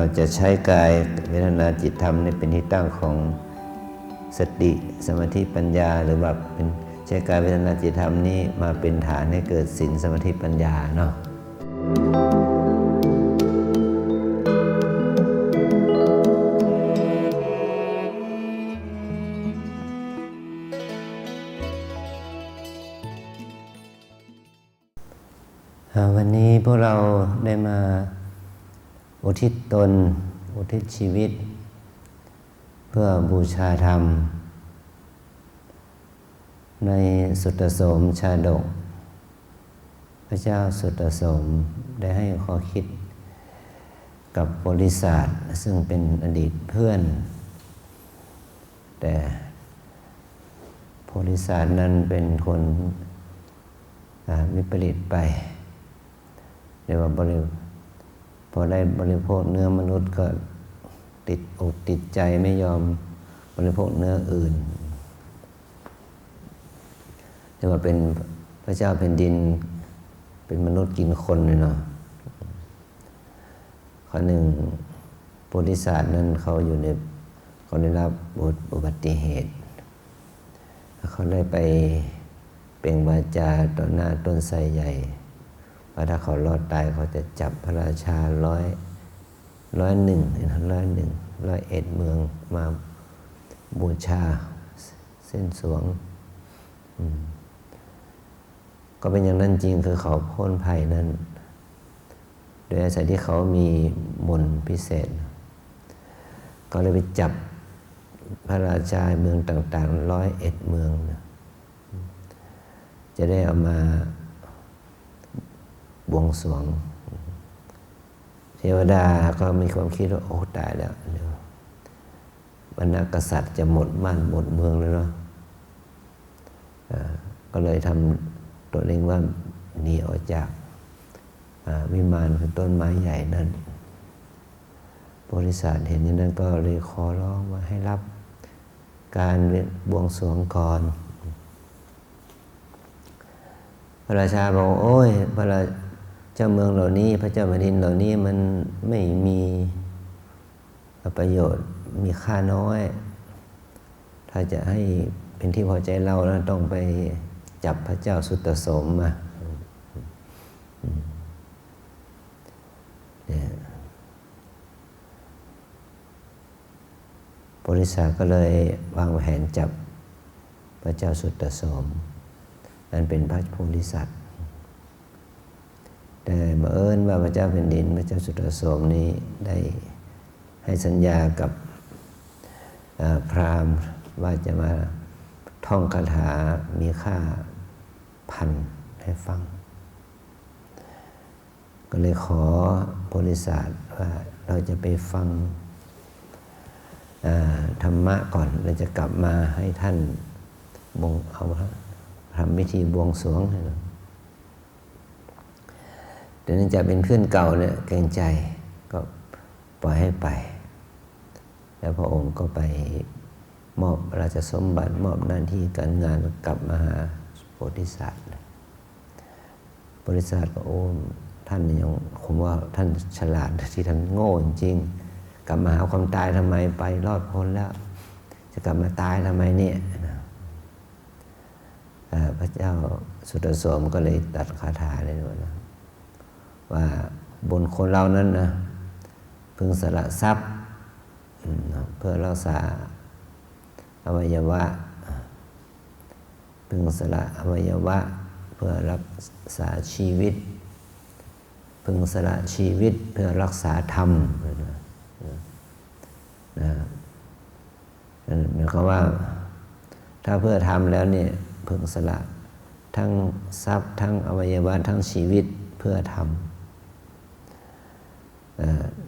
เราจะใช้กายเวทนาจิตธรรมนี่เป็นที่ตั้งของสติสมาธิปัญญาหรือว่าเป็นใช้กายเวทนาจิตธรรมนี้มาเป็นฐานให้เกิดศีลสมาธิปัญญาเนาะวันนี้พวกเราได้มาอุทิศตนอุทิศชีวิตเพื่อบูชาธรรมในสุตตโสมชาดกพระเจ้าสุตตโสมได้ให้ข้อคิดกับโพธิสัตว์ซึ่งเป็นอดีตเพื่อนแต่โพธิสัตว์นั้นเป็นคนวิปริตไปเรียกว่าพอได้บริโภคเนื้อมนุษย์ก็ติดอกติดใจไม่ยอมบริโภคเนื้ออื่นเรียกว่าเป็นพระเจ้าแผ่นดินเป็นมนุษย์กินคนเลยเนาะข้อหนึ่งโพธิสัตว์นั้นเขาอยู่ในเขาได้รับอุบัติเหตุเขาได้ไปเปล่งวาจาต่อหน้าต้นไทรใหญ่ว่าถ้าเขารอดตายเขาจะจับพระราชา101เมืองมาบูชาเส้นสวงก็เป็นอย่างนั้นจริงคือเขาพ้นภัยนั้นโดยอาศัยที่เขามีมนต์พิเศษก็เลยไปจับพระราชาเมืองต่างๆ101 เมืองจะได้เอามาบวงสรวงเทวดาก็มีความคิดว่าโอ้ตายแล้วเดี๋ยวบรรดากษัตริย์จะหมดบ้านหมดเมืองเลยเนาะก็เลยทำตัวเองว่าหนีออกจากวิมานคือต้นไม้ใหญ่นั้นบริษัทเห็นอย่างนั้นก็เลยขอร้องว่าให้รับการบวงสรวงก่อนพระราชาบอกโอ้ยพระเจ้าเมืองเหล่านี้พระเจ้าแผ่นดินเหล่านี้มันไม่มีประโยชน์มีค่าน้อยถ้าจะให้เป็นที่พอใจเราแล้วต้องไปจับพระเจ้าสุตตโสมมาโพธิสัตว์ก็เลยวางแผนจับพระเจ้าสุตตโสมนั่นเป็นพระโพธิสัตว์แต่บังเอิญว่าพระเจ้าแผ่นดินพระเจ้าสุตตโสมนี้ได้ให้สัญญากับพราหมณ์ว่าจะมาท่องคาถามีค่า1,000ให้ฟังก็เลยขอโพธิสัตว์ว่าเราจะไปฟังธรรมะก่อนเราจะกลับมาให้ท่านเอาทำพิธีบวงสรวงให้เราแต่เนื่องจากเป็นเพื่อนเก่าเนี่ยเกรงใจก็ปล่อยให้ไปแล้วพระองค์ก็ไปมอบราชสมบัติมอบหน้าที่การงานกลับมาหาโพธิสัตว์โพธิสัตว์ก็โอ้ท่านยังผมว่าท่านฉลาดที่ท่านโง่จริงกลับมาหาความตายทำไมไปรอดพ้นแล้วจะกลับมาตายทำไมเนี่ยพระเจ้าสุตตโสมก็เลยตัดคาถาเลยนะว่าบนคนเรานั้นนะพึงสละทรัพย์เพื่อรักษาอวัยวะพึงสละอวัยวะเพื่อรักษาชีวิตพึงสละชีวิตเพื่อรักษาธรรมหมายความว่าถ้าเพื่อทำแล้วเนี่ยพึงสละทั้งทรัพย์ทั้งอวัยวะทั้งชีวิตเพื่อทำ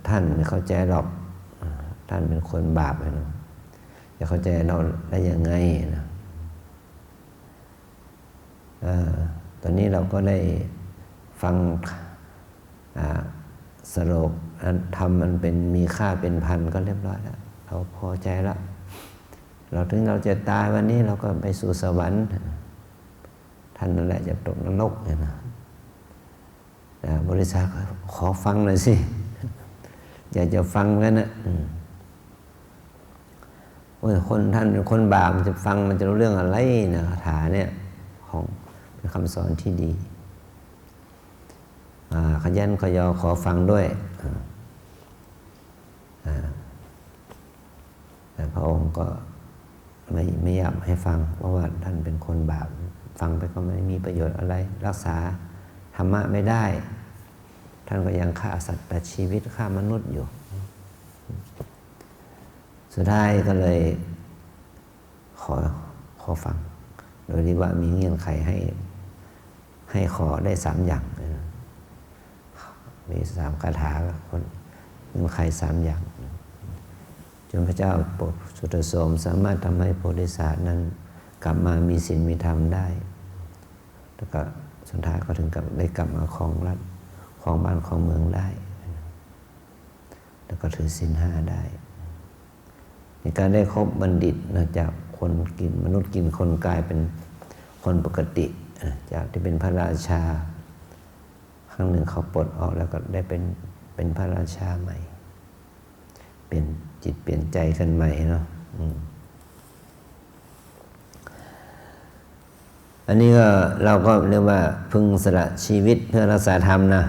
ท่านไม่เข้าใจหรอกท่านเป็นคนบาปนะจะเข้าใจเราได้ยังไงนะตอนนี้เราก็ได้ฟังสโลกธรรมมันเป็นมีค่าเป็นพันก็เรียบร้อยแล้วเราพอใจแล้วเราถึงเราจะตายวันนี้เราก็ไปสู่สวรรค์ท่านนั่นแหละจะตกนรกนะบริษัทขอฟังหน่อยสิ อยากจะฟังกันนะโอ้ยคนท่านเป็นคนบาปมันจะฟังมันจะรู้เรื่องอะไรนะคาถาเนี่ยของเป็นคำสอนที่ดีขยันขยอขอฟังด้วยแต่พระองค์ก็ไม่อยากให้ฟังเพราะว่าท่านเป็นคนบาปฟังไปก็ไม่มีประโยชน์อะไรรักษาธรรมะไม่ได้ท่านก็ยังฆ่าสัตว์ตัดชีวิตฆ่ามนุษย์อยู่สุดท้ายก็เลยขอฟังโดยที่ว่ามีเงื่อนไขให้ขอได้3 อย่างมี3 คาถาคนเงื่อนไข3 อย่างจนพระเจ้าสุตโสมสามารถทำให้โพธิสัตว์นั้นกลับมามีศีลมีธรรมได้แล้วก็สุดท้ายก็ถึงกับได้กลับมาครองรัฐของบ้านของเมืองได้แล้วก็ถือศีล 5ได้ในการได้คบบัณฑิตนะจากคนกินมนุษย์กินคนกลายเป็นคนปกติจากที่เป็นพระราชาครั้งหนึ่งเขาปลดออกแล้วก็ได้เป็นพระราชาใหม่เปลี่ยนจิตเปลี่ยนใจกันใหม่เนาะอันนี้ก็เราก็เรียกว่าพึงสละชีวิตเพื่อรักษาธรรมนะ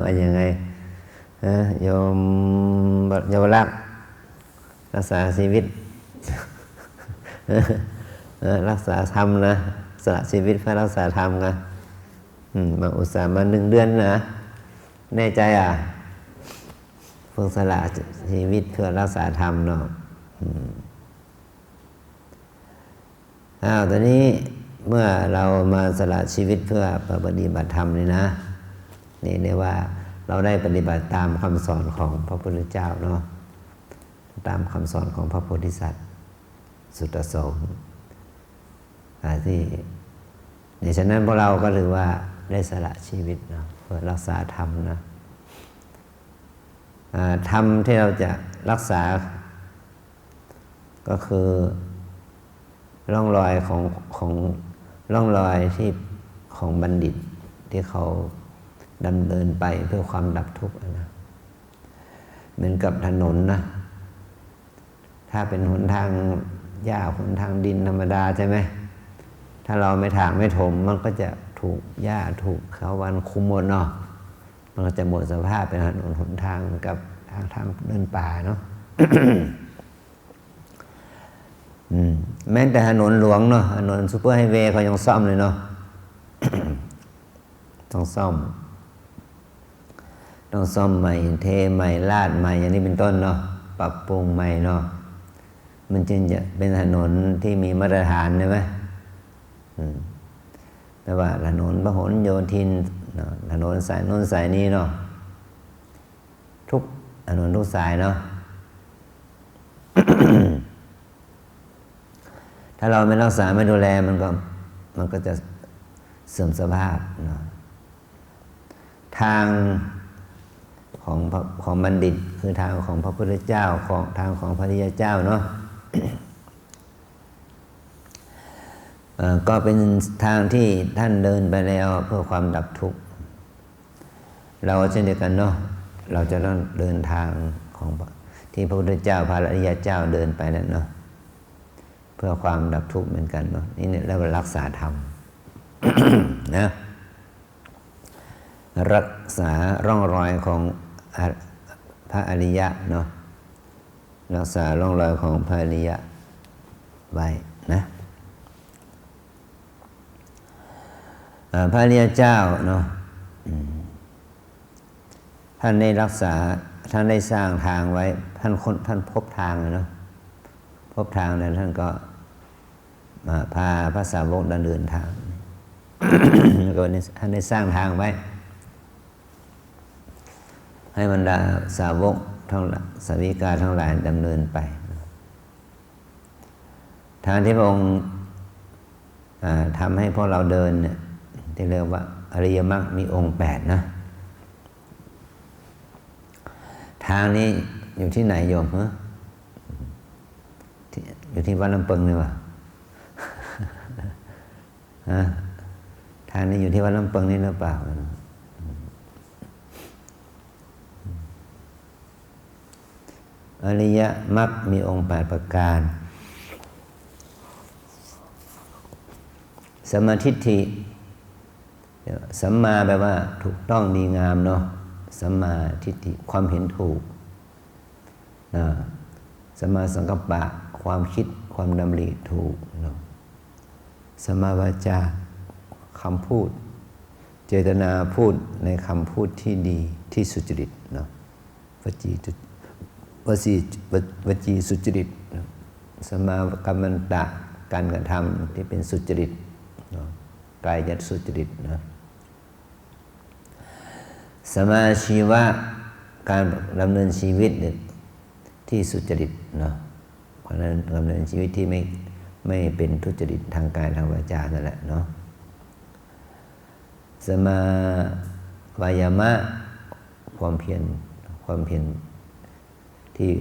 ว่ายังไงโยมเยาวรักษ์รักษาชีวิตรักษาธรรมนะสละชีวิตเพื่อรักษาธรรมนะมาอุตส่าห์มา1 เดือนนะแน่ใจพึงสละชีวิตเพื่อรักษาธรรมเนาะตอนนี้เมื่อเรามาสละชีวิตเพื่อปฏิบัติธรรมนี่นะนี่เรียกว่าเราได้ปฏิบัติตามคำสอนของพระพุทธเจ้าเนาะตามคำสอนของพระโพธิสัตว์สุตโสมที่ในฉะนั้นพวกเราก็ถือว่าได้สละชีวิตเนาะเพื่อรักษาธรรมนะธรรมที่เราจะรักษาก็คือร่องรอยของร่องรอยที่ของบัณฑิตที่เขาดำเนินไปเพื่อความดับทุกข์นะเหมือนกับถนนนะถ้าเป็นหนทางหญ้าหนทางดินธรรมดาใช่ไหมถ้าเราไม่ถางไม่ถมมันก็จะถูกหญ้าถูกเขาวันคุมหมดเนาะมันก็จะหมดสภาพเป็นถนนหนทางกับทางเดินป่าเนาะ แม้แต่ถนนหลวงเนาะถนนซูเปอร์ไฮเวย์เขายังซ่อมเลยเนาะ ต้องซ่อมใหม่เทใหม่ลาดใหม่อย่างนี้เป็นต้นเนาะปรับปรุงใหม่เนาะมันจึงจะเป็นถนนที่มีมาตรฐานใช่ไหมแต่ว่าถนนพหลโยธินถนนสายโน้นสายนี้เนาะทุกถนนทุกสายเนาะ ถ้าเราไม่รักษาไม่ดูแลมันก็จะเสื่อมสภาพเนาะทางของบัณฑิตคือทางของพระพุทธเจ้าของทางของพระริยเจ้าเนาะ ก็เป็นทางที่ท่านเดินไปแล้วเพื่อความดับทุกข์เราเช่นเดียวกันเนาะเราจะต้องเดินทางของที่พระพุทธเจ้าพระอริยเจ้าเดินไปนั่นเนาะเพื่อความดับทุกข์เหมือนกันเนาะนี่เรียกว่ารักษาธรรม นะรักษาร่องรอยของพระอริยะเนาะรักษาร่องรอยของพระอริยะไว้นะพระอริยเจ้าเนาะท่านได้รักษาท่านได้สร้างทางไว้ท่านพบทางเนาะพบทางแล้วท่านก็พาพระสาวกดำเนินทาง แล้วก็ท่านได้สร้างทางไว้ให้บรรดาสาวกทั้งสาวิกาทั้งหลายดำเนินไปทางที่พระองค์ทำให้พวกเราเดินเนี่ยที่เรียกว่าอริยมรรคมีองค์8นะทางนี้อยู่ที่ไหนโยมฮะอยู่ที่วัดลำปึงนี่วะ ทางนี้อยู่ที่วัดลำปึงนี่หรือเปล่า อริยมรรคมีองค์8ประการสัมมาทิฏฐิสัมมาแปลว่าถูกต้องดีงามเนาะสัมมาทิฏฐิความเห็นถูกสัมมาสังกัปปะความคิดความดำริถูกเนาะสัมมาวาจาคำพูดเจตนาพูดในคำพูดที่ดีที่สุจริตเนาะวจีสุจริตสัมมากัมมันตะการกระทำที่เป็นสุจริตกายสุจริตนะสัมมาชีวะการดำเนินชีวิตที่สุจริตเนาะเพราะนั้นดำเนินชีวิตที่ไม่เป็นทุจริตทางกายทางวาจานั่นแหละเนาะสัมมาวายามะความเพียรที่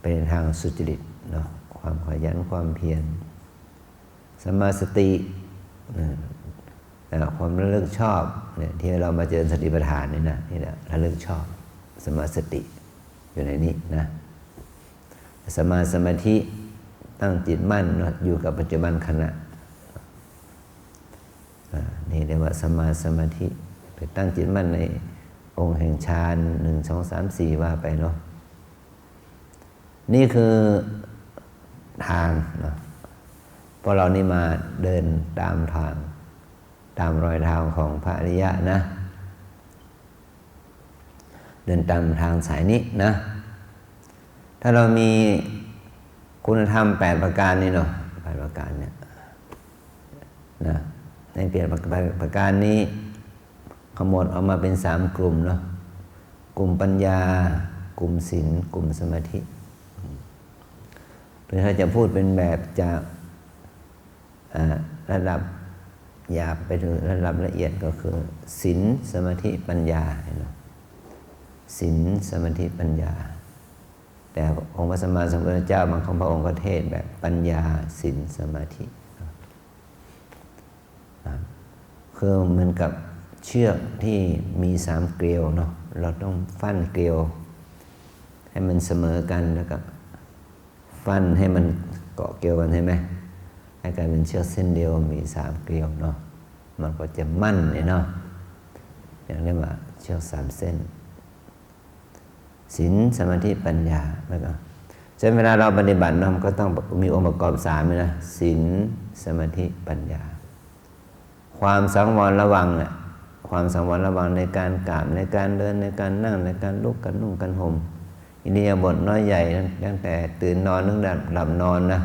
เป็นทางสุจริตเนาะความขยันความเพียรสัมมาสติความระลึกชอบเนี่ยที่เรามาเจริญสติปัฏฐานนี่นะระลึกชอบสัมมาสติอยู่ในนี้นะสัมมาสมาธิตั้งจิตมั่นอยู่กับปัจจุบันขณะนี่เรียกว่าสัมมาสมาธิไปตั้งจิตมั่นในองค์แห่งฌาน1 2 3 4ว่าไปเนาะนี่คือทางเนาะพอเรานี่มาเดินตามทางตามรอยเท้าของพระอริยะนะเดินตามทางสายนี้นะถ้าเรามีคุณธรรม8ประการนี่เนาะ8ประการเนี่ยนะใน8ประการนี้ขมวดออกมาเป็น3กลุ่มเนาะกลุ่มปัญญากลุ่มศีลกลุ่มสมาธิหรือถ้าจะพูดเป็นแบบจากระดับหยาบไปถึงระดับละเอียดก็คือศีลสมาธิปัญญาเนาะศีลสมาธิปัญญาแต่องค์พระสัมมาสัมพุทธเจ้าบางพระองค์ก็เทศแบบปัญญาศีลสมาธิคือเหมือนกับเชือกที่มี3เกลียวเนาะเราต้องฟั่นเกลียวให้มันเสมอกันแล้วก็ฟั่นให้มันเกาะเกลียวกันใช่ไหมให้กลายเป็นเชือกเส้นเดียวมี3เกลียวเนาะมันก็จะมั่นเนาะอย่างเรียกว่าเชือก3เส้นศีลสมาธิปัญญาแล้วก็ฉะนั้นเวลาเราปฏิบัติเราก็ต้องมีองค์ประกอบ3นะศีลสมาธิปัญญาความสังวรระวังเนี่ยความสังวรระวังในการกราบในการเดินในการนั่งในการลุกกันนุ่งกันห่มอิริยาบถน้อยใหญ่ตั้งแต่ตื่นนอนนึกหลับนอนนะ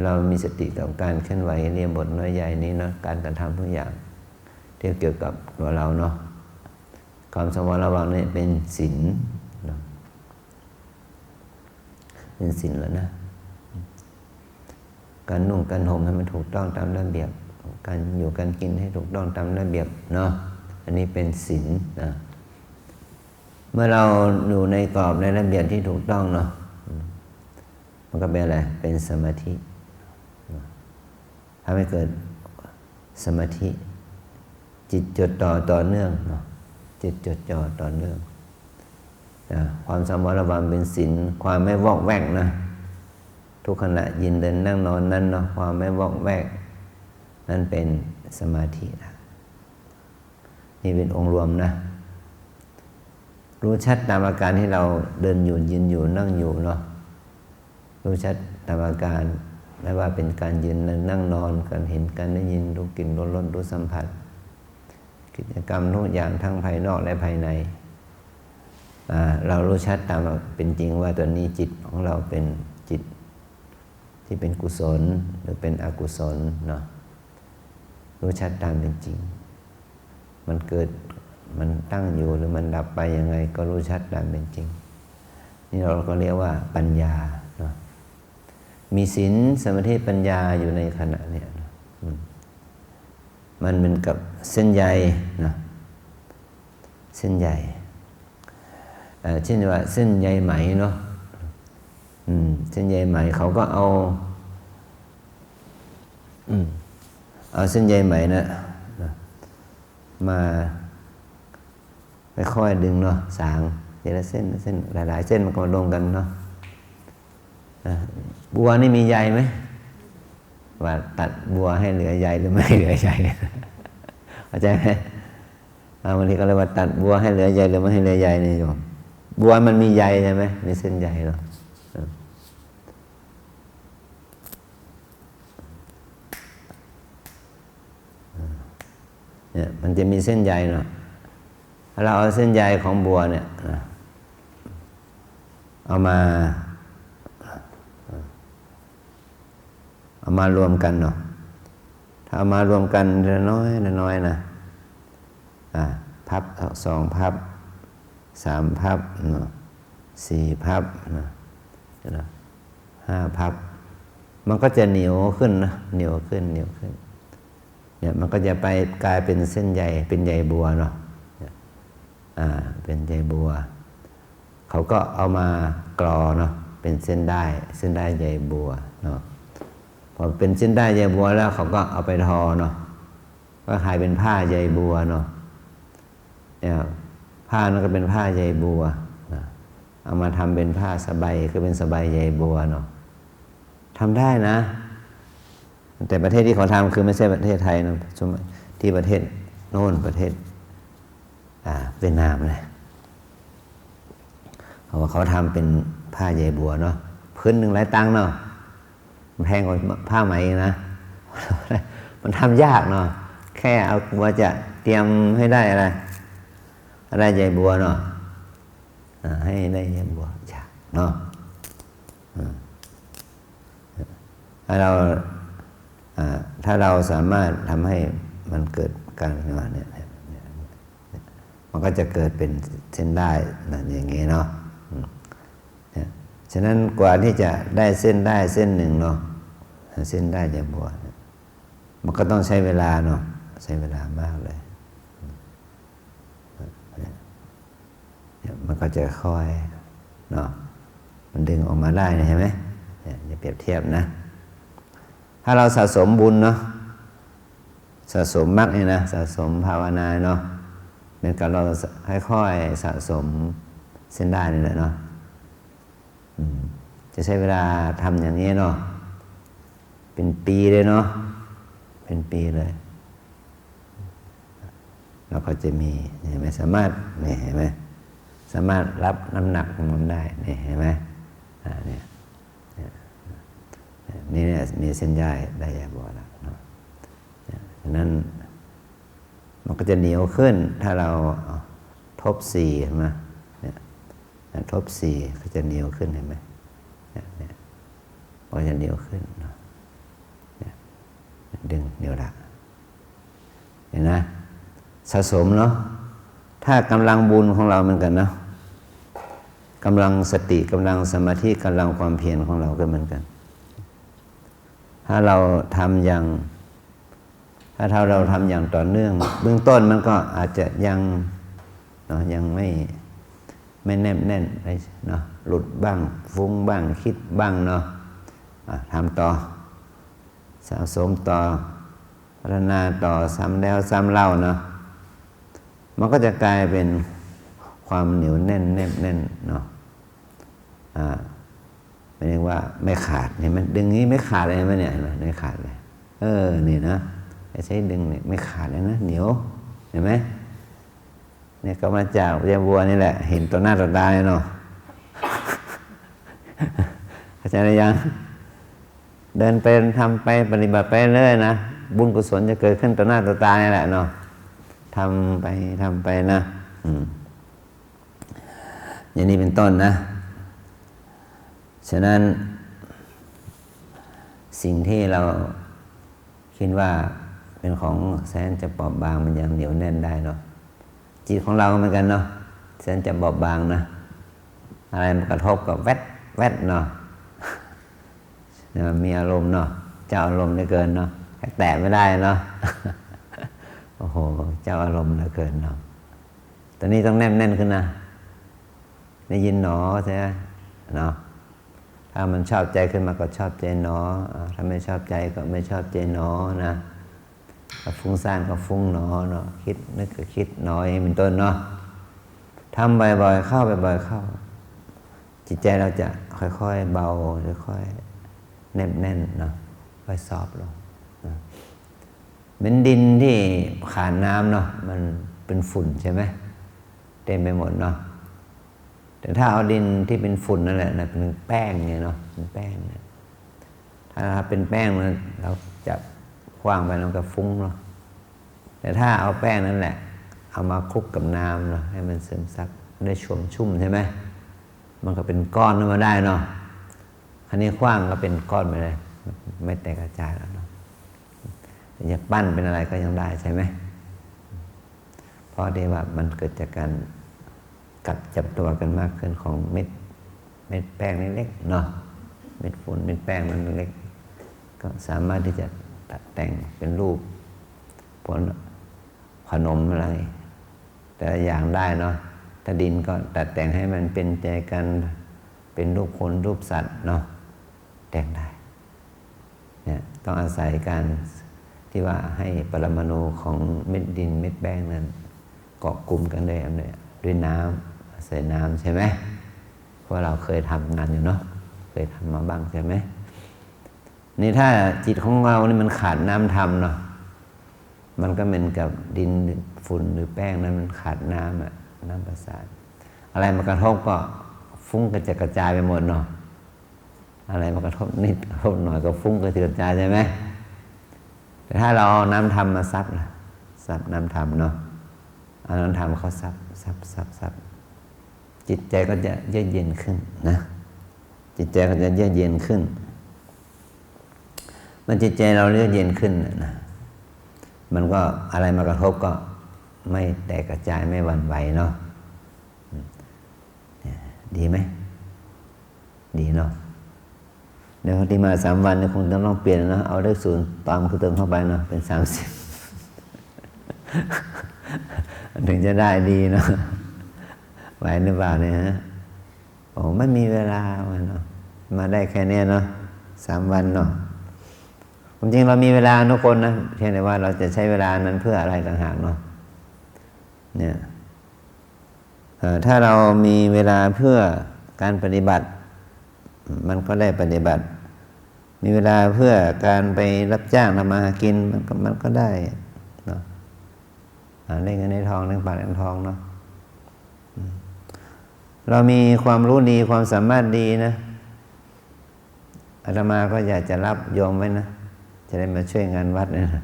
เรามีสติกับการเคลื่อนไหวอิริยาบถน้อยใหญ่นี้เนาะการกระทำทุกอย่างที่เกี่ยวกับตัวเราเนาะความสังวรระวังนี่เป็นศีลเป็นศีลแล้วนะการนุ่งการห่มให้มันถูกต้องตามระเบียบการอยู่การกินให้ถูกต้องตามระเบียบเนาะอันนี้เป็นศีลนะเมื่อเราอยู่ในกรอบในระเบียบที่ถูกต้องเนาะมันก็เป็นอะไรเป็นสมาธิทำให้เกิดสมาธิจิตจดต่อเนื่องเนาะจิตจดจ่อต่อเนื่องความสังวรระวังเป็นศีลความไม่วอกแวกนะทุกขณะยืนเดินนั่งนอนนั้นเนาะความไม่วอกแวกนั่นเป็นสมาธินะนี่เป็นองค์รวมนะรู้ชัดตามอาการที่เราเดินอยู่ยืนอยู่นั่งอยู่เนาะรู้ชัดตามอาการไม่ว่าเป็นการยืนนั่งนอนการเห็นการได้ยินรู้กลิ่นรู้รสรู้สัมผัสกิจกรรมทุกอย่างทั้งภายนอกและภายในเรารู้ชัดตามเป็นจริงว่าตัวนี้จิตของเราเป็นจิตที่เป็นกุศลหรือเป็นอกุศลเนาะรู้ชัดตามเป็นจริงมันเกิดมันตั้งอยู่หรือมันดับไปยังไงก็รู้ชัดตามเป็นจริงนี่เราก็เรียกว่าปัญญาเนาะมีศีลสมาธิปัญญาอยู่ในขณะเนี้ยมันเหมือนกับเส้นใยนะเส้นใยเช่นว่าเส้นใยไหมเนาะเส้นใยไหมเขาก็เอาเส้นใยไหมนะมาค่อยๆดึงเนาะสาง ทีละเส้นเส้นหลายๆเส้นมันก็มารวมกันเนาะบัวนี่มีใยไหมว่าตัดบัวให้เหลือใยหรือไม่เหลือใยเข้าใจไหมบางทีก็เรียกว่าตัดบัวให้เหลือใยหรือไม่ให้เหลือใยนี่โยมบัวมันมีใยใช่ไหมมีเส้นใยเนาะเนี่ยมันจะมีเส้นใยเนาะเราเอาเส้นใยของบัวเนี่ยเอามารวมกันเนาะถ้าเอามารวมกันละน้อยละน้อยนะพับ2 พับ 3 พับเนาะ4 พับนะ5 พับมันก็จะเหนียวขึ้นนะเหนียวขึ้นเนี่ยมันก็จะไปกลายเป็นเส้นใยเป็นใยบัวเนาะเป็นใยบัวเขาก็เอามากรอเนาะเป็นเส้นได้ใยบัวเนาะพอเป็นเส้นได้ใยบัวแล้วเขาก็เอาไปทอเนาะก็กลายเป็นผ้าใยบัวเนาะเนี่ยผ้านั่นก็เป็นผ้าใยบัวเอามาทำเป็นผ้าสบายคือเป็นสบายใยบัวเนาะทำได้นะแต่ประเทศที่เขาทำคือไม่ใช่ประเทศไทยนะที่ประเทศโน่นประเทศเวียดนามเลยเขาทำเป็นผ้าใยบัวเนาะพื้นหนึ่งหลายตังค์เนาะแพงกว่าผ้าไหมนะมันทำยากเนาะแค่เอาบัวจะเตรียมให้ได้อะไรใยบัวเนาะให้ได้ใยบัวยากเนาะถ้าเราสามารถทำให้มันเกิดการขึ้นมาเนี่ยมันก็จะเกิดเป็นเส้นได้นั่นอย่างงี้เนาะฉะนั้นกว่าที่จะได้เส้นได้เส้นหนึ่งเนาะเส้นได้ใยบัวมันก็ต้องใช้เวลาเนาะใช้เวลามากเลยมันก็จะค่อยเนาะมันดึงออกมาได้เห็นไหมอย่าเปรียบเทียบนะถ้าเราสะสมบุญเนาะสะสมมรรคเนี่ยนะสะสมภาวนาเนาะเหมือนกับเราค่อยๆสะสมเส้นได้นี่แหละเนาะจะใช้เวลาทำอย่างนี้เนาะเป็นปีเลยเนาะเป็นปีเลยเราก็จะมีเห็นไหมสามารถนี่เห็นไหมสามารถรับน้ำหนักของมันได้นี่เห็นไหมนี่เนี่ยมีเส้นใยได้ใยบัวแล้วเนาะฉะนั้นมันก็จะเหนียวขึ้นถ้าเราทบ4เห็นไหมเนี่ยทบ4ก็จะเหนียวขึ้นเห็นไหมเนี่ยก็จะเหนียวขึ้นเนาะดึงเหนียวละเห็นนะสะสมเนาะถ้ากำลังบุญของเราเหมือนกันเนาะกำลังสติกำลังสมาธิกำลังความเพียรของเราก็เหมือนกันถ้าเราทำอย่างต่อเนื่องเบื้องต้นมันก็อาจจะยังเนาะยังไม่แนบแน่นเนาะหลุดบ้างฟุ้งบ้างคิดบ้างเนาะทำต่อสะสมต่อพัฒนาต่อซ้ำแล้วซ้ำเล่าเนาะมันก็จะกลายเป็นความเหนียวแน่นแนบแน่นเนาะหมายถึงว่าไม่ขาดเห็นไหมดึงนี้ไม่ขาดเลยไหมเนี่ยไม่ขาดเลยนี่นะใช้ดึงเนี่ยไม่ขาดเลยนะเหนียวเห็นไหมเนี่ยก็มาจากใยบัวนี่แหละเห็นตัวหน้าตัวตาเนาะเข้าใจหรือยังเดินไปทำไปปฏิบัติไปเรื่อยนะบุญกุศลจะเกิดขึ้นต่อหน้าต่อตานี่แหละเนาะทำไปนะอย่างนี้เป็นต้นนะฉะนั้นสิ่งที่เราคิดว่าเป็นของแสนจะเบาบางมันยังเหนียวแน่นได้เนาะจิตของเราเหมือนกันเนาะแสนจะเบาบางนะอะไรมันกระทบกับแวดเนาะมีอารมณ์เนาะเจ้าอารมณ์เหลือเกินเนาะแตะไม่ได้เนาะโอ้โหเจ้าอารมณ์เหลือเกินเนาะตอนนี้ต้องแน่นขึ้นนะได้ยินหนอใช่ไหมเนาะถ้ามันชอบใจขึ้นมาก็ชอบใจหนอถ้าไม่ชอบใจก็ไม่ชอบใจหนอนะฟุ้งซ่านก็ฟุ้งหนอเนาะคิดนึกก็คิดหนออย่างเป็นต้นเนาะ ทำบ่อยๆเข้าบ่อยๆเข้าจิตใจเราจะค่อยๆเบาค่อยๆแน่นๆเนาะค่อยซอฟลงนะเหมือนดินที่ขาดน้ำเนาะมันเป็นฝุ่นใช่ไหมเต็มไปหมดเนาะแต่ถ้าเอาดินที่เป็นฝุ่นนั่นแหละนะเป็นแป้งไงเนาะเป็นแป้งเนี่ยถ้าเป็นแป้งมันเราจับขว้างไปมันก็ฟุ้งเนาะแต่ถ้าเอาแป้งนั่นแหละเอามาคลุกกับน้ำเนาะให้มันซึมซับได้ชุ่มใช่ไหมมันก็เป็นก้อนขึ้นมาได้เนาะอันนี้ขว้างก็เป็นก้อนไปเลยไม่แตกกระจายแล้วเนาะจะปั้นเป็นอะไรก็ยังได้ใช่ไหมเพราะที่ว่ามันเกิดจากการกัดจับตัวกันมากขึ้นของเม็ดแป้งเล็กๆเนาะเม็ดฝุ่นเม็ดแป้งมันเล็กก็สามารถที่จะตัดแต่งเป็นรูปผลขนมอะไรแต่ละอย่างได้เนาะถ้าดินก็ตัดแต่งให้มันเป็นใจกันเป็นรูปคนรูปสัตว์เนาะแต่งได้เนี่ยต้องอาศัยการที่ว่าให้ปรมาณูของเม็ดดินเม็ดแป้งนั้นเกาะกลุ่มกันด้วยน้ำอาศัยน้ำใช่ไหมเพราะเราเคยทำงานอยู่เนาะเคยทำมาบ้างใช่ไหมนี่ถ้าจิตของเรานี่มันขาดน้ำทำเนาะมันก็เหมือนกับดินฝุ่นหรือแป้งนั้นมันขาดน้ำอะน้ำประสาทอะไรมากระทบก็ฟุ้งกระจายไปหมดเนาะอะไรมากระทบนิดกระทบหน่อยก็ฟุ้งกระจายใช่ไหมแต่ถ้าเราเอาน้ำทำมาซับล่ะซับน้ำทำเนาะเอาน้ำทำเขาซับจิตใจก็จะเยือกเย็นขึ้นนะจิตใจก็จะเยือกเย็นขึ้นมันจิตใจเราเยือกเย็นขึ้นนะมันก็อะไรมากระทบก็ไม่แตกกระจายไม่หวั่นไหวเนาะดีไหมดีเนาะเดี๋ยวที่มา3 วันคงต้องเปลี่ยนนะเอาเลข0ตามคือเติมเข้าไปเนาะเป็น30ถึงจะได้ดีเนาะไหวหรือเปล่าเนี่ยฮะโอ้ไม่มีเวลาเนาะมาได้แค่นี้เนาะ3 วันเนาะความจริงเรามีเวลาทุกคนนะเพียงแต่ว่าเราจะใช้เวลานั้นเพื่ออะไรต่างหากเนาะเนี่ยถ้าเรามีเวลาเพื่อการปฏิบัติมันก็ได้ปฏิบัติมีเวลาเพื่อการไปรับจ้างทำมาหากินมันก็ได้เนาะได้เงินได้ทองได้ปากได้ทองเนาะเรามีความรู้ดีความสามารถดีนะอาตมาก็อยากจะรับโยมไว้นะจะได้มาช่วยงานวัดเนี่ยนะ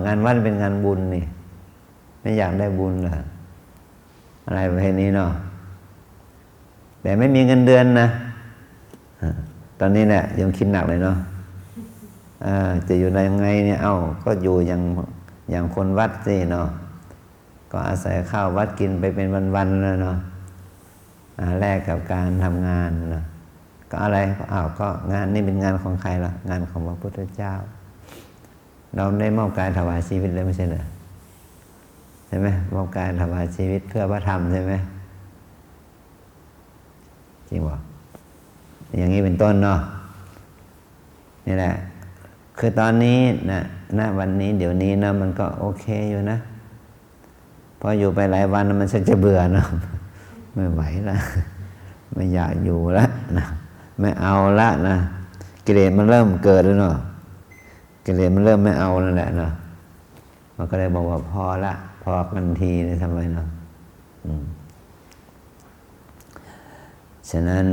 งานวัดเป็นงานบุญนี่ไม่อยากได้บุญเหรออะไรประเภทนี้เนาะแต่ไม่มีเงินเดือนนะตอนนี้แหละยังคิดหนักเลยเนาะจะอยู่ได้ยังไงเนี่ยก็อยู่อย่างคนวัดสิเนาะก็อาศัยข้าววัดกินไปเป็นวันๆแล้วเนาะแลกกับการทำงานเนาะก็อะไรก็งานนี่เป็นงานของใครล่ะงานของพระพุทธเจ้าเราได้มอบกายถวายชีวิตเลยไม่ใช่เหรอใช่ไหมมอบกายถวายชีวิตเพื่อพระธรรมใช่ไหมจริงบ่อย่างนี้เป็นต้นเนาะนี่แหละคือตอนนี้ณวันนี้เดี๋ยวนี้นะมันก็โอเคอยู่นะพออยู่ไปหลายวันมันจะเบื่อเนาะไม่ไหวละไม่อยากอยู่ละนะไม่เอาละนะกิเลสมันเริ่มเกิดแล้วเนาะกิเลสมันเริ่มไม่เอาแล้วแหละเนาะมันก็เลยบอกว่าพอละพอกันทีนะทำไมเนาะฉะนั้น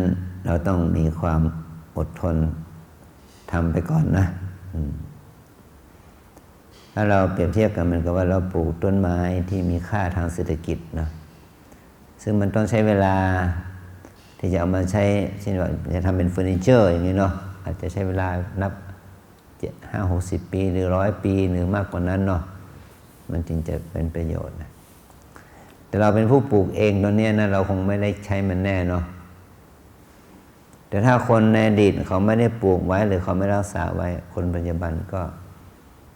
เราต้องมีความอดทนทำไปก่อนนะถ้าเราเปรียบเทียบกันมันก็ว่าเราปลูกต้นไม้ที่มีค่าทางเศรษฐกิจนะซึ่งมันต้องใช้เวลาที่จะเอามาใช้เช่นว่าจะทำเป็นเฟอร์นิเจอร์อย่างนี้เนาะอาจจะใช้เวลานับ50-60 ปีหรือ100 ปีหรือมากกว่านั้นเนาะมันจึงจะเป็นประโยชน์นะแต่เราเป็นผู้ปลูกเองตอนนี้นะเราคงไม่ได้ใช้มันแน่เนาะแต่ถ้าคนในอดีตเขาไม่ได้ปลูกไว้หรือเขาไม่รักษาไว้คนปัจจุบันก็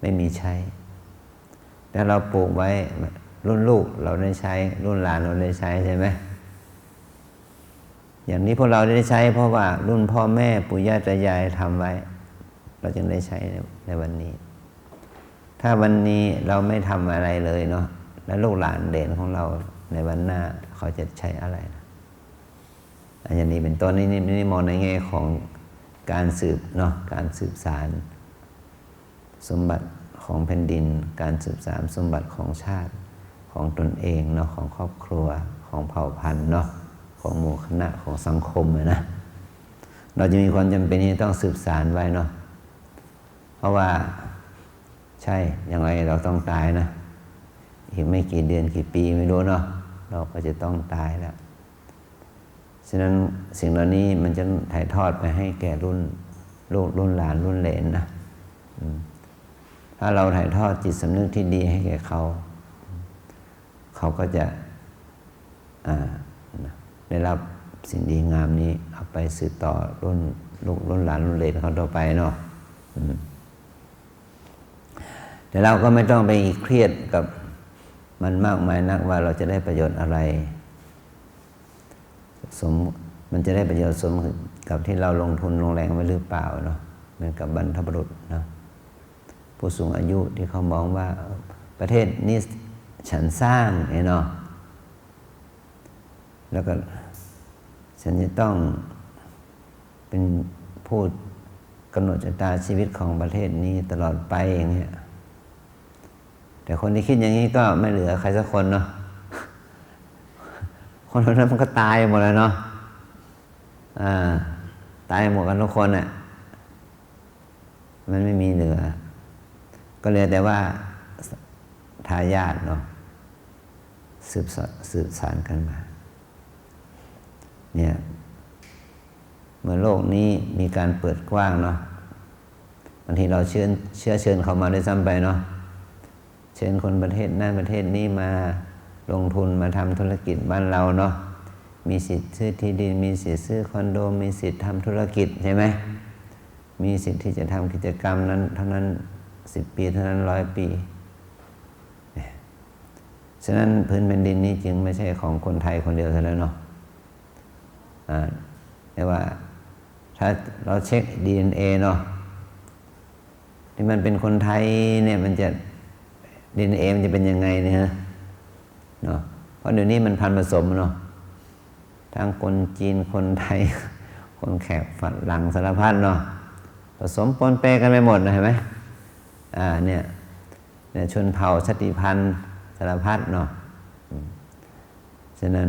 ไม่มีใช้แต่เราปลูกไว้รุ่นลูกเราได้ใช้รุ่นหลานเราได้ใช้ใช่ไหมอย่างนี้พวกเราได้ใช้เพราะว่ารุ่นพ่อแม่ปู่ย่าตายายทำไว้เราจึงได้ใช้ในวันนี้ถ้าวันนี้เราไม่ทำอะไรเลยเนาะ แล้วลูกหลานเหลนของเราในวันหน้าเขาจะใช้อะไรนะอันนี้เป็นต้นนี่มองในแง่ของการสืบเนาะการสืบสารสมบัติของแผ่นดินการสืบสารสมบัติของชาติของตนเองเนาะของครอบครัวของเผ่าพันธุ์เนาะของหมู่คณะของสังคมนะเราจะมีความจำเป็นที่ต้องสืบสารไว้เนาะเพราะว่าใช่ยังไงเราต้องตายนะอีกไม่กี่เดือนกี่ปีไม่รู้เนาะเราก็จะต้องตายแล้วฉะนั้นสิ่งเหล่านี้มันจะถ่ายทอดไปให้แก่รุ่นลูกรุ่นหลานรุ่นเหลนนะถ้าเราถ่ายทอดจิตสำนึกที่ดีให้แก่เขาเขาก็จะได้รับสิ่งดีงามนี้เอาไปสืบต่อรุ่นลูกรุ่นหลานรุ่นเหลนเขาต่อไปเนาะแต่เราก็ไม่ต้องไปเครียดกับมันมากมายนักว่าเราจะได้ประโยชน์อะไรมันจะได้ประโยชน์สมกับที่เราลงทุนลงแรงไว้หรือเปล่าเนาะเหมือนกับบรรพบุรุษเนาะผู้สูงอายุที่เขามองว่าประเทศนี้ฉันสร้างเนาะแล้วก็ฉันจะต้องเป็นผู้กำหนดชะตาชีวิตของประเทศนี้ตลอดไปอย่างเงี้ยแต่คนที่คิดอย่างนี้ก็ไม่เหลือใครสักคนเนาะคนนั้นมันก็ตายหมดแล้วเนาะตายหมดกันทุกคนอ่ะมันไม่มีเหลือก็เหลือแต่ว่าทายาทเนาะสืบสานกันมาเนี่ยเมื่อโลกนี้มีการเปิดกว้างเนาะบางทีเราเชิญเขามาด้วยซ้ำไปเนาะเชิญคนประเทศนั้นประเทศนี้มาลงทุนมาทำธุรกิจบ้านเราเนาะมีสิทธิ์ซื้อที่ดินมีสิทธิ์ซื้อคอนโดมีสิทธิ์ทำธุรกิจใช่ไหมมีสิทธิ์ที่จะทำกิจกรรมนั้นเท่านั้น10 ปีเท่านั้น100 ปีฉะนั้นพื้นแผ่นดินนี้จึงไม่ใช่ของคนไทยคนเดียวซะแล้วเนาะแต่ว่าถ้าเราเช็ค DNA เนาะที่มันเป็นคนไทยเนี่ยมันจะ DNA มันจะเป็นยังไงเนี่ยเนาะเพราะเดี๋ยวนี้มันพันธุ์ผสมเนาะทั้งคนจีนคนไทยคนแขกฝรั่งสารพัดเนาะผสมปนเปกันไปหมดนะเห็นไหมเนี่ยชนเผ่าชาติพันธุ์สารพัดเนาะฉะนั้น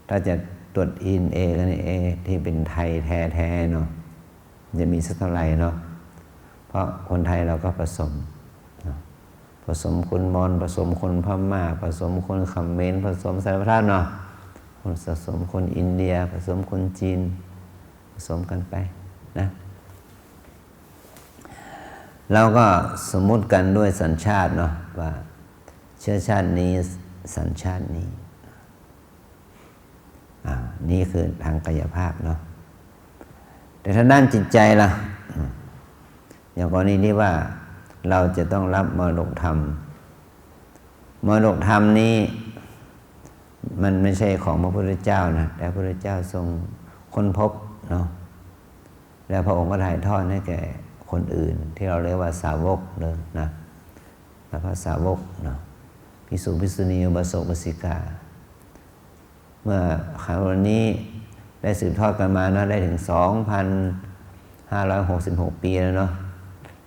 ถ้าจะตรวจ DNA กันเอที่เป็นไทยแท้ๆเนาะจะมีสักเท่าไหร่เนาะเพราะคนไทยเราก็ผสมผสมคนมอญผสมคนพม่าผสมคนเขมรผสมสารพัดเนาะผสมคนอินเดียผสมคนจีนผสมกันไปนะเราก็สมมุติกันด้วยสัญชาติเนาะว่าเชื้อชาตินี้สัญชาตินี้นี่คือทางกายภาพเนาะแต่ทางด้านจิตใจล่ะอย่างกรณีนี้ว่าเราจะต้องรับมรดกธรรมมรดกธรรมนี้มันไม่ใช่ของพระพุทธเจ้านะแต่พระพุทธเจ้าทรงค้นพบเนาะแล้วพระองค์ก็ถ่ายทอดให้แก่คนอื่นที่เราเรียกว่าสาวกเลยนะแล้วพระสาวกเนาะภิกษุภิกษุณีอุบาสกอุบาสิกาเมื่อคราวนี้ได้สืบทอดกันมานะได้ถึง 2,566 ปีแล้วเนาะ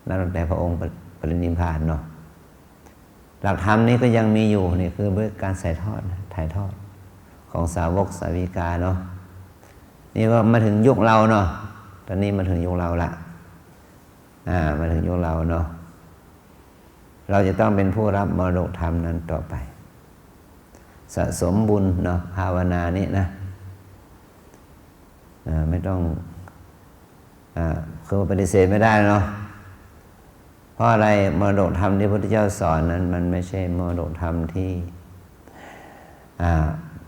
นับตั้งแต่พระองค์ปรินิพพานเนาะหลักธรรมนี้ก็ยังมีอยู่นี่คือการถ่ายทอดของสาวกสาวิกาเนาะนี่ว่ามาถึงยุคเราเนาะตอนนี้มาถึงยุคเราละมาถึงยุคเราเนาะเราจะต้องเป็นผู้รับมรดกธรรมนั้นต่อไปสะสมบุญเนาะภาวนานี่นะไม่ต้องคือปฏิเสธไม่ได้เนาะเพราะอะไรมรดกธรรมที่พระพุทธเจ้าสอนนั้นมันไม่ใช่มรดกธรรมที่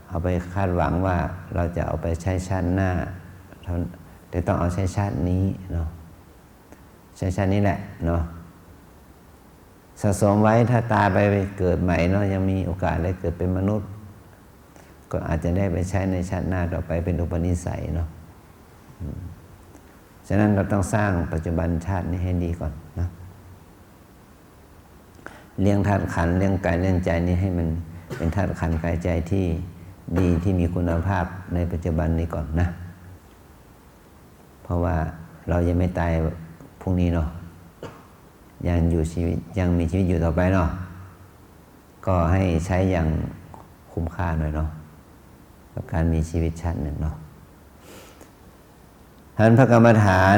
เอาไปคาดหวังว่าเราจะเอาไปใช้ชาติหน้าแต่ต้องเอาใช้ชาตินี้เนาะใช้ชาตินี้แหละเนาะสะสมไว้ถ้าตายไปเกิดใหม่เนาะยังมีโอกาสได้เกิดเป็นมนุษย์ก็อาจจะได้ไปใช้ในชาติหน้าต่อไปเป็นอุปนิสัยเนาะฉะนั้นเราต้องสร้างปัจจุบันชาตินี้ให้ดีก่อนนะ เลี้ยงธาตุขันธ์เลี้ยงกายเลี้ยงใจนี้ให้มันเป็นธาตุขันธ์กายใจที่ดีที่มีคุณภาพในปัจจุบันนี้ก่อนนะเพราะว่าเรายังไม่ตายพรุ่งนี้เนาะยังอยู่ชีวิตยังมีชีวิตอยู่ต่อไปเนาะก็ให้ใช้อย่างคุ้มค่าหน่อยเนาะกับการมีชีวิตชาติหนึ่งเนาะฉะนั้นพระกรรมฐาน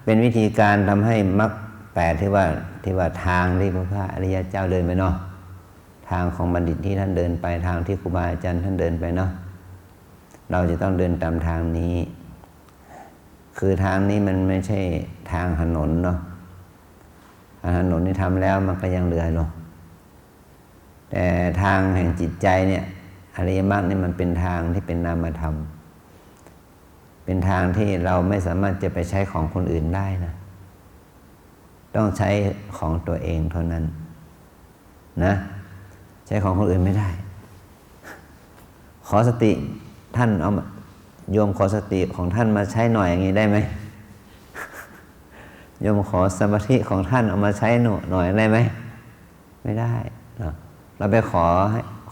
เป็นวิธีการทำให้มรรคแปดที่ว่าทางที่พระอริยเจ้าเดินไปเนาะทางของบัณฑิตที่ท่านเดินไปทางที่ครูบาอาจารย์ท่านเดินไปเนาะเราจะต้องเดินตามทางนี้คือทางนี้มันไม่ใช่ทางถนนเนาะถนนที่ทำแล้วมันก็ยังเหลือเนาะแต่ทางแห่งจิตใจเนี่ยอริยมรรคนี่มันเป็นทางที่เป็นนามธรรมเป็นทางที่เราไม่สามารถจะไปใช้ของคนอื่นได้นะต้องใช้ของตัวเองเท่านั้นนะใช้ของคนอื่นไม่ได้ขอสติท่านเอาโยมขอสติของท่านมาใช้หน่อยอย่างนี้ได้ไหมโยมขอสมาธิของท่านเอามาใช้หน่อยได้ไหมไม่ได้เนาะเราไปขอ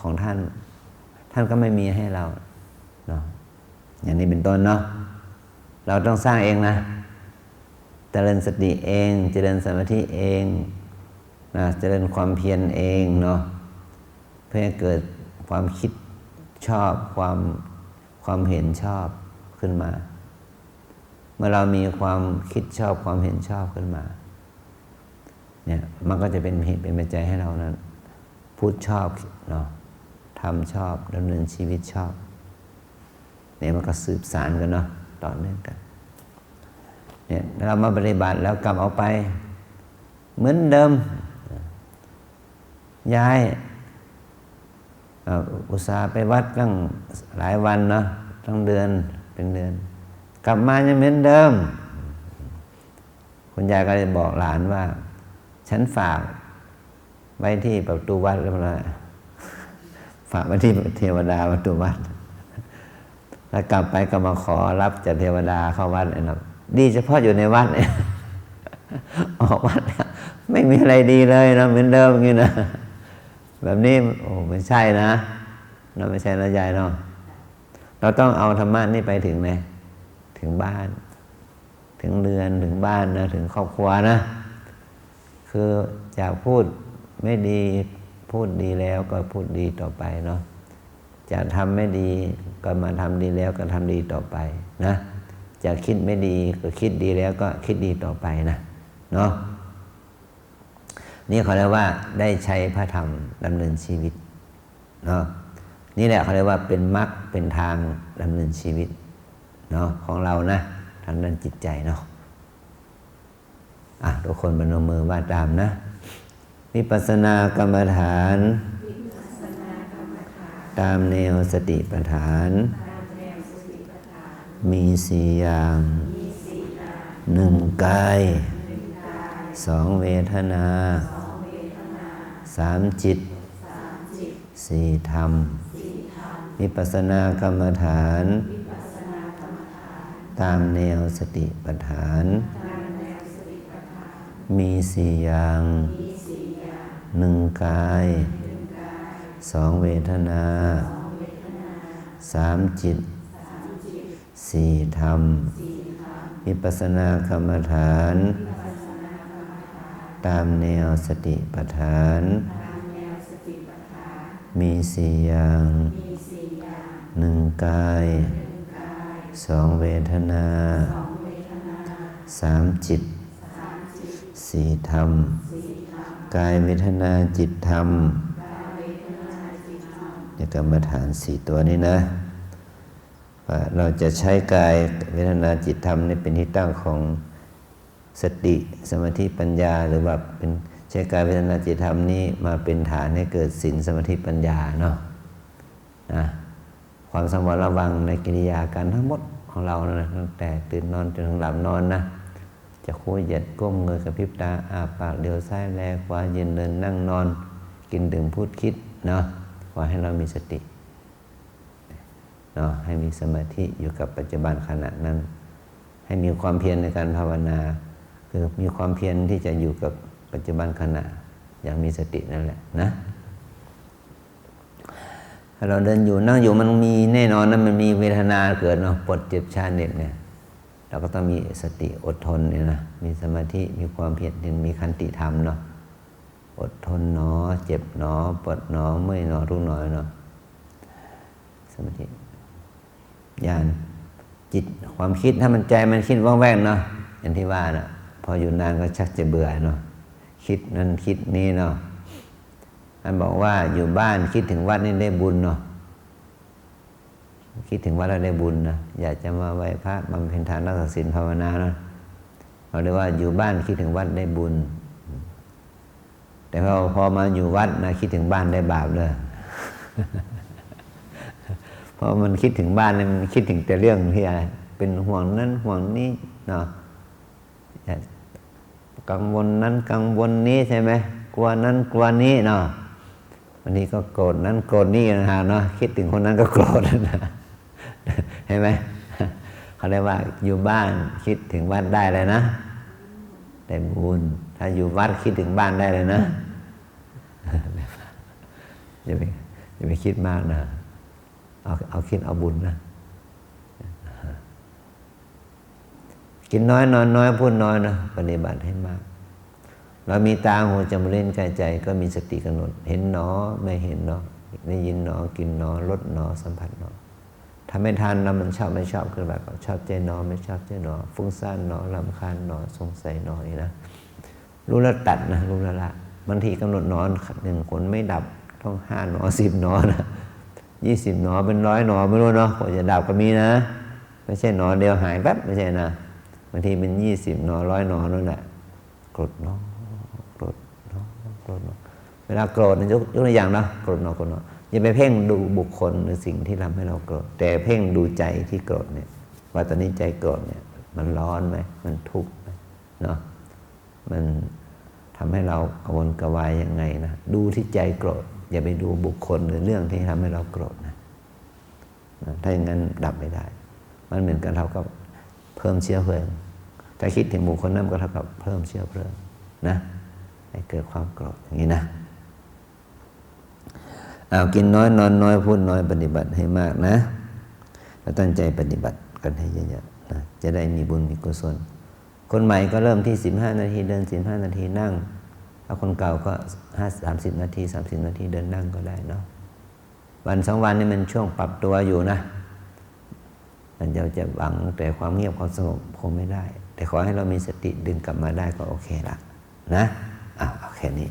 ของท่านก็ไม่มีให้เราเนาะอย่างนี้เป็นต้นเนาะเราต้องสร้างเองนะเจริญสติเองเจริญสมาธิเองนะเจริญความเพียรเองเนาะเพื่อให้เกิดความคิดชอบความเห็นชอบขึ้นมาเมื่อเรามีความคิดชอบความเห็นชอบขึ้นมาเนี่ยมันก็จะเป็นเหตุเป็นปัจจัยให้เรานั้นพูดชอบเนาะทำชอบดำเนินชีวิตชอบเนี่ยมันก็สืบสานกันเนาะต่อเนื่องกันเนี่ยเรามาปฏิบัติแล้วกลับเอาไปเหมือนเดิมย้ายอุตส่าห์ไปวัดตั้งหลายวันเนาะตั้งเดือนเป็นเดือนกลับมายังเหมือนเดิมคุณยายก็เลยบอกหลานว่าฉันฝากไว้ที่ประตูวัดแล้วนะฝากไว้ที่เทวดาประตูวัดแล้วกลับไปก็มาขอรับจากเทวดาเข้าวัดเลยนะดีเฉพาะอยู่ในวัดเนี่ยออกวัดไม่มีอะไรดีเลยนะเหมือนเดิมอย่างนี้นะแบบนี้โอ้ไม่ใช่นะเราไม่ใช่นะยายเนาะเราต้องเอาธรรมะนี่ไปถึงไหนถึงบ้านถึงเรือนถึงบ้านนะถึงครอบครัวนะคือจากพูดไม่ดีพูดดีแล้วก็พูดดีต่อไปเนาะจะทำไม่ดีก็มาทำดีแล้วก็ทำดีต่อไปนะจะคิดไม่ดีก็คิดดีแล้วก็คิดดีต่อไปนะเนาะนี่เขาเรียกว่าได้ใช้พระธรรมดำเนินชีวิตเนาะนี่แหละเขาเรียกว่าเป็นมรรคเป็นทางดำเนินชีวิตเนาะของเรานะทางด้านจิตใจเนาะทุกคนพนมมือว่าตามนะวิปัสสนากรรมฐานตามแนวสติปัฏฐานมีสี่อย่างหนึ่งกายสองเวทนาสามจิตสี่ธรรมวิปัสสนากรรมฐานตามแนวสติปัฏฐานมีสี่อย่างหนึ่งกายสองเวทนาสามจิตสี่ธรรมวิปัสสนากรรมฐานตามแนวสติปัฏฐานมีสี่อย่างหนึ่งกายสองเวทนาสามจิตสี่ธรรมกายเวทนาจิตธรรมในกรรมฐานสี่ตัวนี้นะเราจะใช้กายเวทนาจิตธรรมนี่เป็นที่ตั้งของสติสมาธิปัญญาหรือว่าเป็นใช้กายเวทนาจิตธรรมนี้มาเป็นฐานให้เกิดศีลสมาธิปัญญาเนาะนะความสำรวมระวังในกิริยาการทั้งหมดของเรานะตั้งแต่ตื่นนอนจนถึงหลับนอนนะจะคู่เหยียดก้มเงยกระพริบตาอาปากเลี้ยวซ้ายแลขวายืนเดินนั่งนอนกินดื่มพูดคิดเนาะขอให้เรามีสติเนาะให้มีสมาธิอยู่กับปัจจุบันขณะนั้นให้มีความเพียรในการภาวนาคือมีความเพียรที่จะอยู่กับปัจจุบันขณะ อย่างมีสตินั่นแหละนะถ้าเราเดินอยู่นั่งอยู่มันมีแน่นอนนะมันมีเวทนาเกิดเนาะปวดเจ็บชาเหน็ดเนี่ยเราก็ต้องมีสติอดทนเนี่ยนะมีสมาธิมีความเพียรมีขันติธรรมเนาะอดทนเนาะเจ็บเนาะปวดเนาะเมื่อยเนาะรู้หน่อยเนาะสมาธิญาณจิตความคิดถ้ามันใจมันคิดว่างแวกเนาะอย่างที่ว่านะพออยู่นานก็ชักจะเบื่อเนาะคิดนั้นคิดนี้เนาะอันบอกว่าอยู่บ้านคิดถึงวัดนี่ได้บุญเนาะคิดถึงวัดแล้วได้บุญนะอยากจะมาไหว้พระบำเพ็ญทานรักษาศีลภาวนานะเราเรียกว่าอยู่บ้านคิดถึงวัดได้บุญแต่พอมาอยู่วัดนะคิดถึงบ้านได้บาปเลย เพราะมันคิดถึงบ้านเนี่ยมันคิดถึงแต่เรื่องที่อะไรเป็นห่วงนั้นห่วงนี้เนาะกังวลนั้นกังวลนี้ใช่ไหมกลัวนั้นกลัวนี้เนาะวันนี้ก็โกรธนั้นโกรธนี่นะฮะเนาะคิดถึงคนนั้นก็โกรธนะเห็นไหมเขาเรียกว่าอยู่บ้านคิดถึงวัดได้เลยนะได้บุญถ้าอยู่วัดคิดถึงบ้านได้เลยนะอย่าไปคิดมากนะเอาคิดเอาบุญนะกินน้อยนอนน้อยพูดน้อยนะปฏิบัติให้มากเรามีตาหูจมูกลิ้นกายใจก็มีสติกำหนดเห็นหนอไม่เห็นหนอได้ยินหนอกินหนอรสหนอสัมผัสหนอถ้าไม่ทันนะมันชอบไม่ชอบขึ้นมาก็ชอบใจหนอไม่ชอบใจหนอฟุ้งซ่านหนอรำคาญหนอสงสัยหนอนี่นะรู้แล้วตัดนะรู้แล้วละบางทีกำหนดหนอหนึ่งคนไม่ดับต้อง5 หนอ10 หนอนะ20 หนอเป็น100 หนอไม่รู้เนาะกว่าจะดับก็มีนะไม่ใช่หนอเดียวหายแป๊บไม่ใช่นะบางทีเป็น20 หนอ100 หนอนั่นแหละโกรธเนาะโกรธเนาะโกรธเนาะเวลาโกรธยกตัวอย่างนะโกรธเนาะโกรธเนาะอย่าไปเพ่งดูบุคคลหรือสิ่งที่ทำให้เราโกรธแต่เพ่งดูใจที่โกรธเนี่ยว่าตอนนี้ใจโกรธเนี่ยมันร้อนไหมมันทุกข์ไหมเนาะมันทำให้เรากระวนกระวายยังไงนะดูที่ใจโกรธอย่าไปดูบุคคลหรือเรื่องที่ทำให้เราโกรธนะถ้าอย่างนั้นดับไม่ได้มันเหมือนกันเท่ากับเพิ่มเชื้อเพลิงถ้าคิดถึงบุคคลนั้นก็เท่ากับเพิ่มเชื้อเพลิงนะให้เกิดความโกรธอย่างนี้นะเอากินน้อยนอนน้อยพูดน้อยปฏิบัติให้มากนะแล้วตั้งใจปฏิบัติกันให้เยอะๆนะจะได้มีบุญมีกุศลคนใหม่ก็เริ่มที่15 นาทีเดิน15 นาทีนั่งถ้าคนเก่าก็30 นาที30 นาทีเดินนั่งก็ได้เนาะวัน2 วันนี่มันช่วงปรับตัวอยู่นะมันจะหวังแต่ความเงียบความสงบคงไม่ได้แต่ขอให้เรามีสติดึงกลับมาได้ก็โอเคละนะเอาแค่นี้